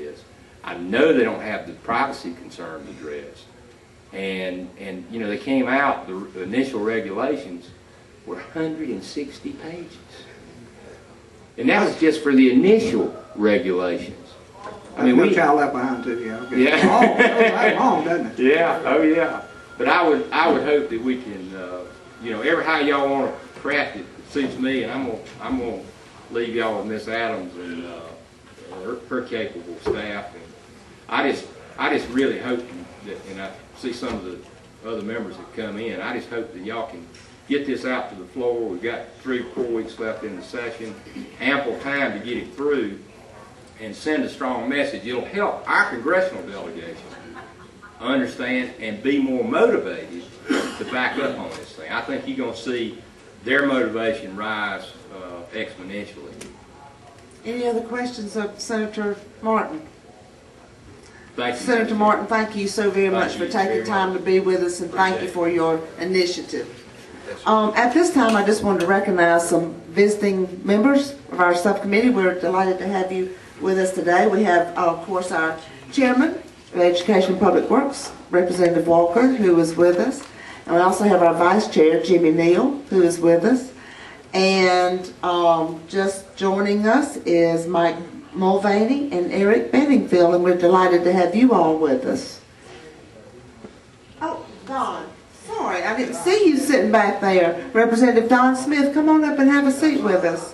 is. I know they don't have the privacy concerns addressed. And you know, they came out, the initial regulations were 160 pages. And that was just for the initial regulations. I mean, we child left behind too, yeah. Okay. Yeah. Long, that's long, doesn't it? Yeah, oh yeah. But I would hope that we can, you know, how y'all want to craft it suits me, and I'm gonna leave y'all with Miss Adams and her capable staff. And I just really hope that, and I see some of the other members that come in, I just hope that y'all can get this out to the floor. We've got 3 or 4 weeks left in the session, ample time to get it through and send a strong message. It'll help our congressional delegation understand and be more motivated to back up on this thing. I think you're going to see their motivation rise exponentially. Any other questions of Senator Martin? Thank you, Senator Martin, thank you so very much for taking time to be with us, and thank you for your initiative. At this time, I just wanted to recognize some visiting members of our subcommittee. We're delighted to have you with us today. We have, of course, our Chairman of Education and Public Works, Representative Walker, who is with us. And we also have our Vice Chair, Jimmy Neal, who is with us. And just joining us is Mike Mulvaney and Eric Benningfield, and we're delighted to have you all with us. Oh, Don, sorry, I didn't see you sitting back there. Representative Don Smith, come on up and have a seat with us.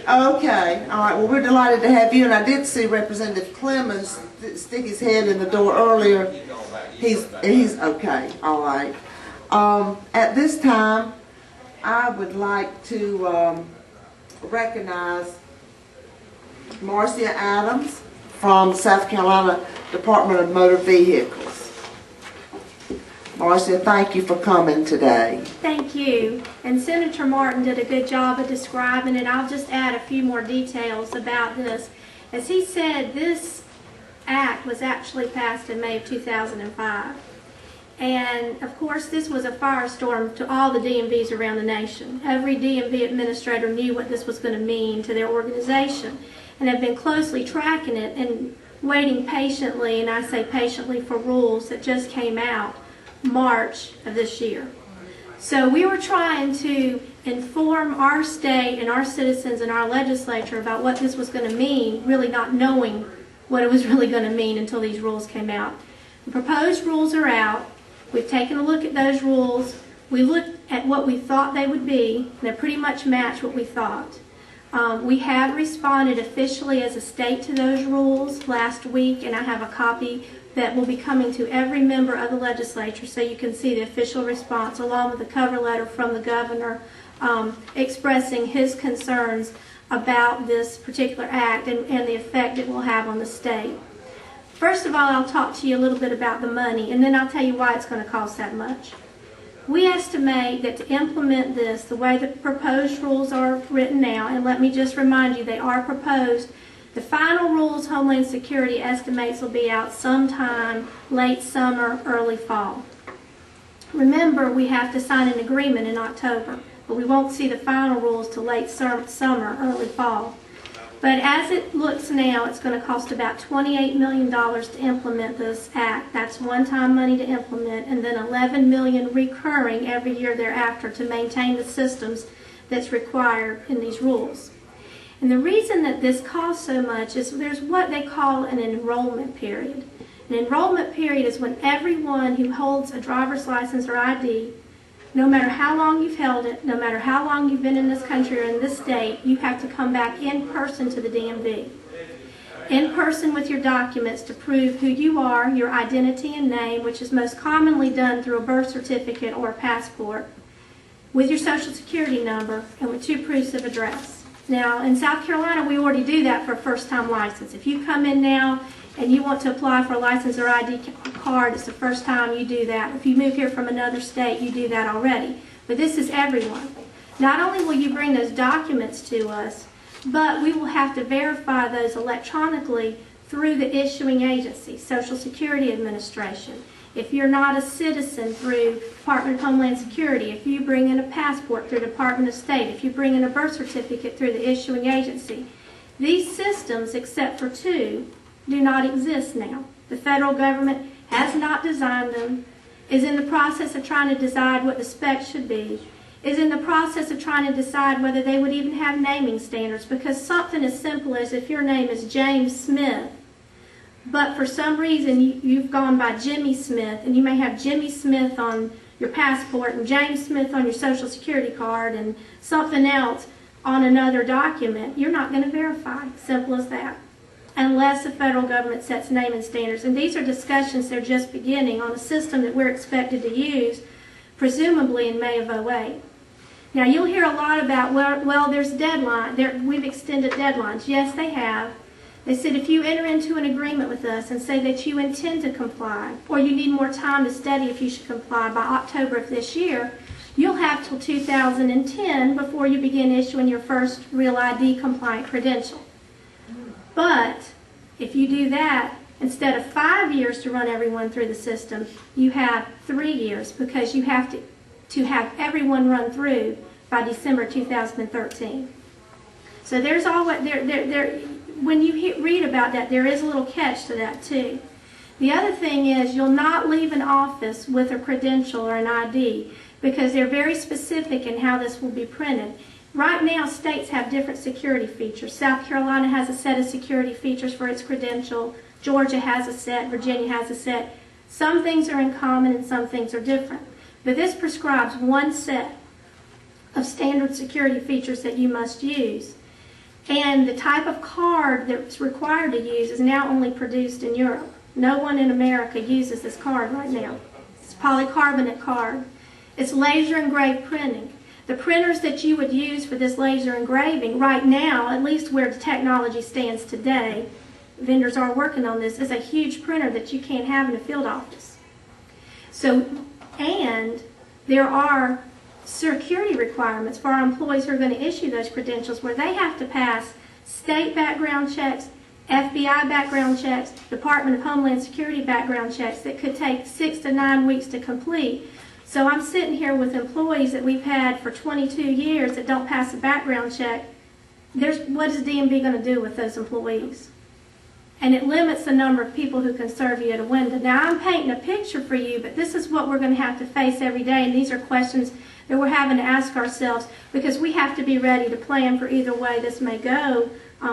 Okay, all right, well, we're delighted to have you, and I did see Representative Clemens stick his head in the door earlier. He's okay, all right. At this time, I would like to recognize Marcie Adams from South Carolina Department of Motor Vehicles. Marcie, thank you for coming today. Thank you. And Senator Martin did a good job of describing it. I'll just add a few more details about this. As he said, this act was actually passed in May of 2005. And of course, this was a firestorm to all the DMVs around the nation. Every DMV administrator knew what this was going to mean to their organization, and have been closely tracking it and waiting patiently, and I say patiently, for rules that just came out March of this year. So we were trying to inform our state and our citizens and our legislature about what this was going to mean, really not knowing what it was really going to mean until these rules came out. The proposed rules are out. We've taken a look at those rules. We looked at what we thought they would be, and they pretty much match what we thought. We have responded officially as a state to those rules last week, and I have a copy that will be coming to every member of the legislature so you can see the official response along with the cover letter from the governor expressing his concerns about this particular act and the effect it will have on the state. First of all, I'll talk to you a little bit about the money, and then I'll tell you why it's going to cost that much. We estimate that to implement this the way the proposed rules are written now, and let me just remind you, they are proposed. The final rules Homeland Security estimates will be out sometime late summer, early fall. Remember, we have to sign an agreement in October, but we won't see the final rules till late summer, early fall. But as it looks now, it's going to cost about $28 million to implement this act. That's one-time money to implement, and then $11 million recurring every year thereafter to maintain the systems that's required in these rules. And the reason that this costs so much is there's what they call an enrollment period. An enrollment period is when everyone who holds a driver's license or ID, no matter how long you've held it, no matter how long you've been in this country or in this state, you have to come back in person to the DMV. In person with your documents to prove who you are, your identity and name, which is most commonly done through a birth certificate or a passport, with your social security number, and with 2 proofs of address. Now, in South Carolina, we already do that for a first-time license. If you come in now and you want to apply for a license or ID card, it's the first time you do that. If you move here from another state, you do that already. But this is everyone. Not only will you bring those documents to us, but we will have to verify those electronically through the issuing agency, Social Security Administration. If you're not a citizen, through Department of Homeland Security. If you bring in a passport, through Department of State. If you bring in a birth certificate, through the issuing agency. These systems, except for two, do not exist now. The federal government has not designed them, is in the process of trying to decide what the specs should be, is in the process of trying to decide whether they would even have naming standards, because something as simple as if your name is James Smith, but for some reason you've gone by Jimmy Smith, and you may have Jimmy Smith on your passport and James Smith on your social security card and something else on another document, you're not going to verify. Simple as that. Unless the federal government sets naming standards. And these are discussions that are just beginning on a system that we're expected to use, presumably in May of 2008. Now you'll hear a lot about, well there's deadline. We've extended deadlines. Yes, they have. They said if you enter into an agreement with us and say that you intend to comply, or you need more time to study if you should comply by October of this year, you'll have till 2010 before you begin issuing your first Real ID compliant credential. But if you do that, instead of 5 years to run everyone through the system, you have 3 years, because you have to have everyone run through by December 2013. So there's always when you read about that, there is a little catch to that too. The other thing is you'll not leave an office with a credential or an ID, because they're very specific in how this will be printed. Right now, states have different security features. South Carolina has a set of security features for its credential. Georgia has a set. Virginia has a set. Some things are in common and some things are different. But this prescribes one set of standard security features that you must use. And the type of card that's required to use is now only produced in Europe. No one in America uses this card right now. It's a polycarbonate card. It's laser engraved printing. The printers that you would use for this laser engraving right now, at least where the technology stands today, vendors are working on this, is a huge printer that you can't have in a field office. So, and there are security requirements for our employees who are going to issue those credentials, where they have to pass state background checks, FBI background checks, Department of Homeland Security background checks that could take 6 to 9 weeks to complete. So I'm sitting here with employees that we've had for 22 years that don't pass a background check. What is DMV going to do with those employees? And it limits the number of people who can serve you at a window. Now I'm painting a picture for you, but this is what we're going to have to face every day, and these are questions that we're having to ask ourselves, because we have to be ready to plan for either way this may go,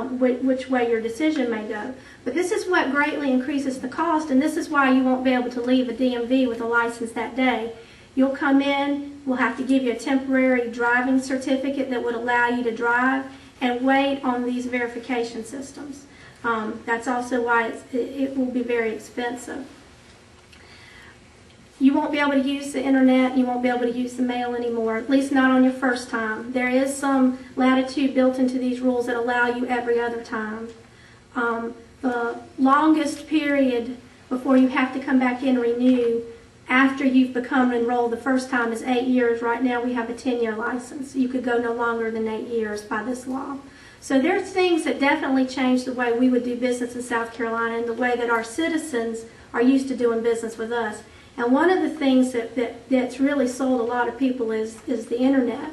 which way your decision may go. But this is what greatly increases the cost, and this is why you won't be able to leave a DMV with a license that day. You'll come in, we'll have to give you a temporary driving certificate that would allow you to drive, and wait on these verification systems. That's also why it will be very expensive. You won't be able to use the internet, you won't be able to use the mail anymore, at least not on your first time. There is some latitude built into these rules that allow you every other time. The longest period before you have to come back in and renew after you've become enrolled the first time is 8 years. Right now we have a 10-year license. You could go no longer than 8 years by this law. So there's things that definitely change the way we would do business in South Carolina and the way that our citizens are used to doing business with us. And one of the things that's really sold a lot of people is the internet,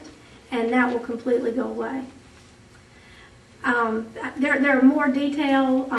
and that will completely go away. There are more detail